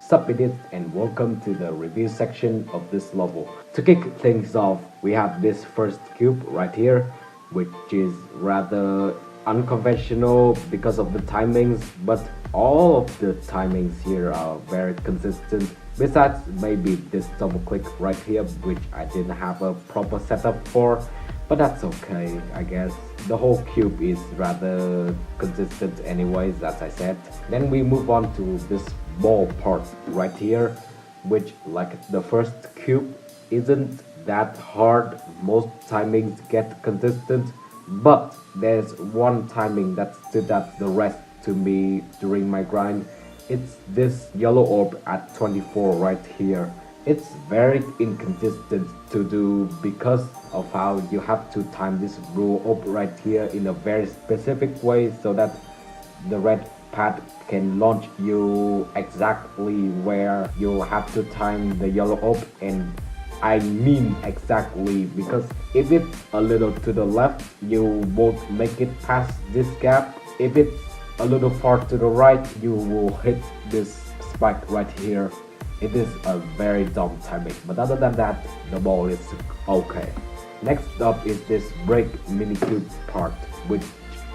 Sup idiots and welcome to the review section of this level. To kick things off, we have this first cube right here, which is rather unconventional because of the timings, but all of the timings here are very consistent. Besides maybe this double click right here, which I didn't have a proper setup for, but that's okay, I guess. The whole cube is rather consistent anyways, as I said. Then we move on to this ball part right here, which, like the first cube, isn't that hard. Most timings get consistent, but there's one timing that stood out the rest to me during my grind. It's this yellow orb at 24 right here. It's very inconsistent to do because of how you have to time this blue orb right here in a very specific way so that the red pad can launch you exactly where you have to time the yellow orb. And I mean exactly, because if it's a little to the left, you won't make it past this gap. If it's a little far to the right, you will hit this spike right here. It is a very dumb timing, but other than that, the ball is okay. Next up is this break minicube part, which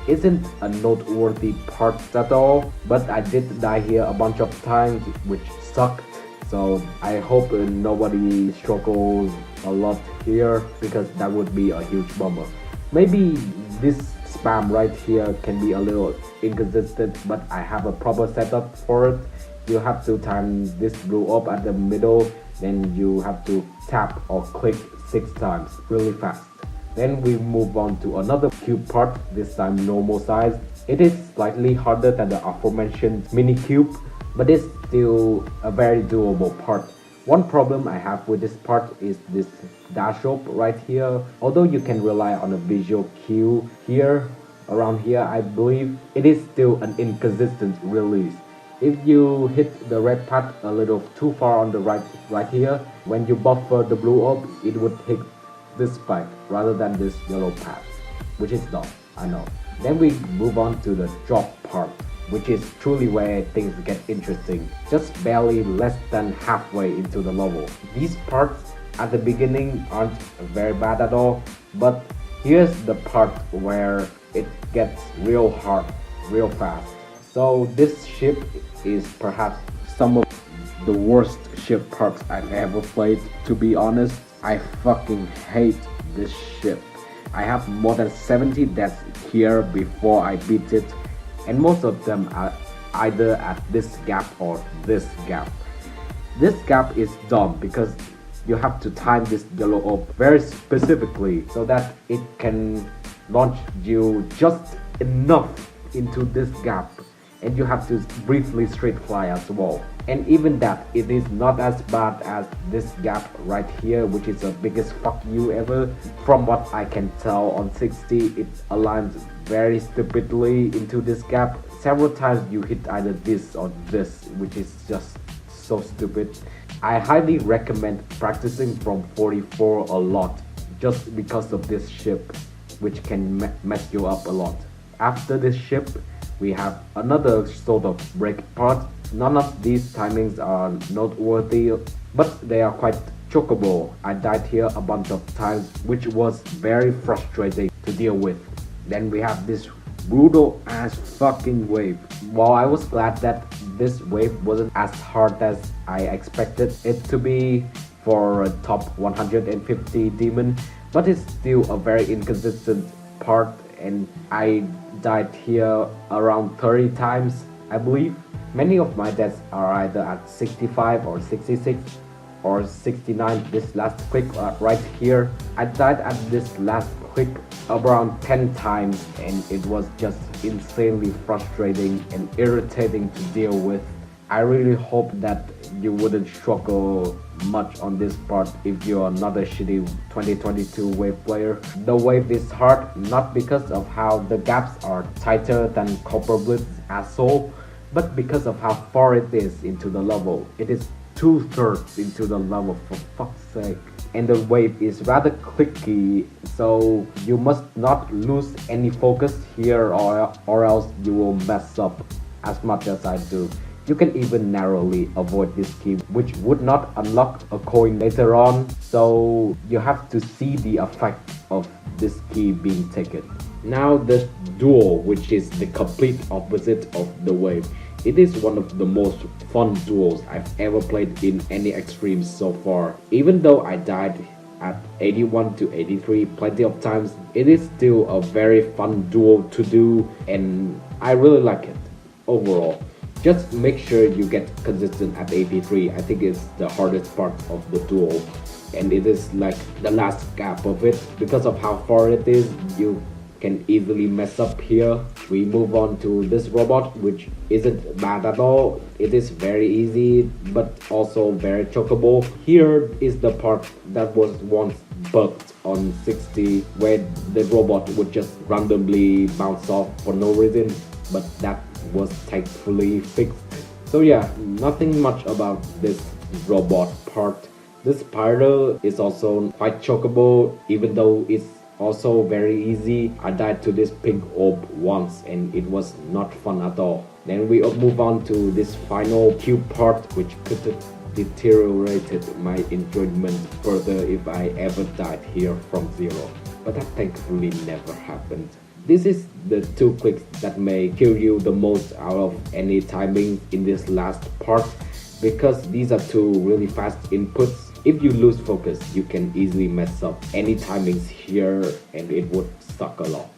isn't a noteworthy part at all, but I did die here a bunch of times, which sucked. So I hope nobody struggles a lot here, because that would be a huge bummer. Maybe this spam right here can be a little inconsistent, but I have a proper setup for it. You have to time this blue up at the middle, then you have to tap or click 6 times really fast. Then we move on to another cube part, this time normal size. It is slightly harder than the aforementioned mini cube, but it's still a very doable part. One problem I have with this part is this dash up right here. Although you can rely on a visual cue here, around here I believe, it is still an inconsistent release. If you hit the red pad a little too far on the right here, when you buffer the blue orb, it would hit this spike rather than this yellow pad, which is dumb, I know. Then we move on to the drop part, which is truly where things get interesting. Just barely less than halfway into the level. These parts at the beginning aren't very bad at all, but here's the part where it gets real hard, real fast. So this ship is perhaps some of the worst ship parts I've ever played, to be honest. I fucking hate this ship. I have more than 70 deaths here before I beat it, and most of them are either at this gap or this gap. This gap is dumb because you have to time this yellow orb very specifically so that it can launch you just enough into this gap, and you have to briefly straight fly as well. And even that, it is not as bad as this gap right here, which is the biggest fuck you ever. From what I can tell on 60, it aligns very stupidly into this gap. Several times you hit either this or this, which is just so stupid. I highly recommend practicing from 44 a lot, just because of this ship, which can mess you up a lot. After this ship, we have another sort of break part. None of these timings are noteworthy, but they are quite chokeable. I died here a bunch of times, which was very frustrating to deal with. Then we have this brutal ass fucking wave. While I was glad that this wave wasn't as hard as I expected it to be for a top 150 demon, but it's still a very inconsistent part, and I died here around 30 times, I believe. Many of my deaths are either at 65 or 66 or 69. This last click right here, I died at this last click around 10 times, and it was just insanely frustrating and irritating to deal with. I really hope that you wouldn't struggle much on this part if you're not a shitty 2022 wave player. The wave is hard not because of how the gaps are tighter than Copper Blitz asshole, but because of how far it is into the level. It is 2/3 into the level, for fuck's sake. And the wave is rather clicky, so you must not lose any focus here, or else you will mess up as much as I do. You can even narrowly avoid this key, which would not unlock a coin later on, so you have to see the effect of this key being taken. Now the duel, which is the complete opposite of the wave. It is one of the most fun duels I've ever played in any extremes so far. Even though I died at 81 to 83 plenty of times, it is still a very fun duel to do, and I really like it overall. Just make sure you get consistent at 83. I think it's the hardest part of the duel, and it is like the last gap of it. Because of how far it is, you can easily mess up here. We move on to this robot, which isn't bad at all. It is very easy, but also very chokeable. Here is the part that was once bugged on 60, where the robot would just randomly bounce off for no reason, but that was thankfully fixed. So yeah, nothing much about this robot part. This spider is also quite chokeable, even though it's also very easy. I died to this pink orb once and it was not fun at all. Then we move on to this final cube part, which could have deteriorated my enjoyment further if I ever died here from zero, but that thankfully never happened. This is the two clicks that may kill you the most out of any timing in this last part, because these are two really fast inputs. If you lose focus, you can easily mess up any timings here and it would suck a lot.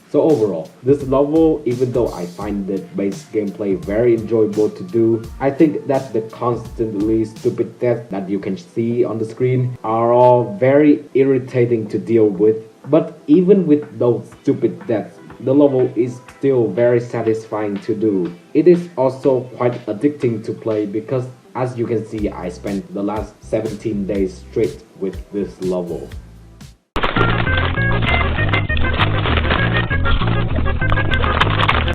So overall, this level, even though I find the base gameplay very enjoyable to do, I think that the constantly stupid deaths that you can see on the screen are all very irritating to deal with. But even with those stupid deaths, the level is still very satisfying to do. It is also quite addicting to play because, as you can see, I spent the last 17 days straight with this level.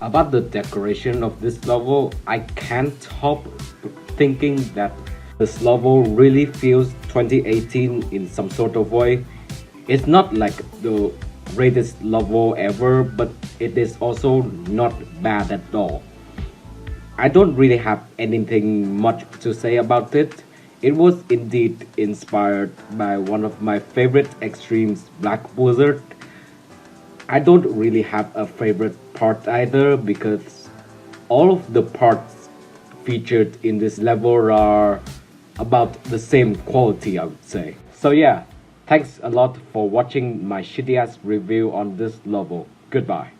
About the decoration of this level, I can't help thinking that this level really feels 2018 in some sort of way. It's not like the greatest level ever, but it is also not bad at all. I don't really have anything much to say about it. It was indeed inspired by one of my favorite extremes, Black Blizzard. I don't really have a favorite part either, because all of the parts featured in this level are about the same quality, I would say. So yeah, thanks a lot for watching my shitty ass review on this level. Goodbye.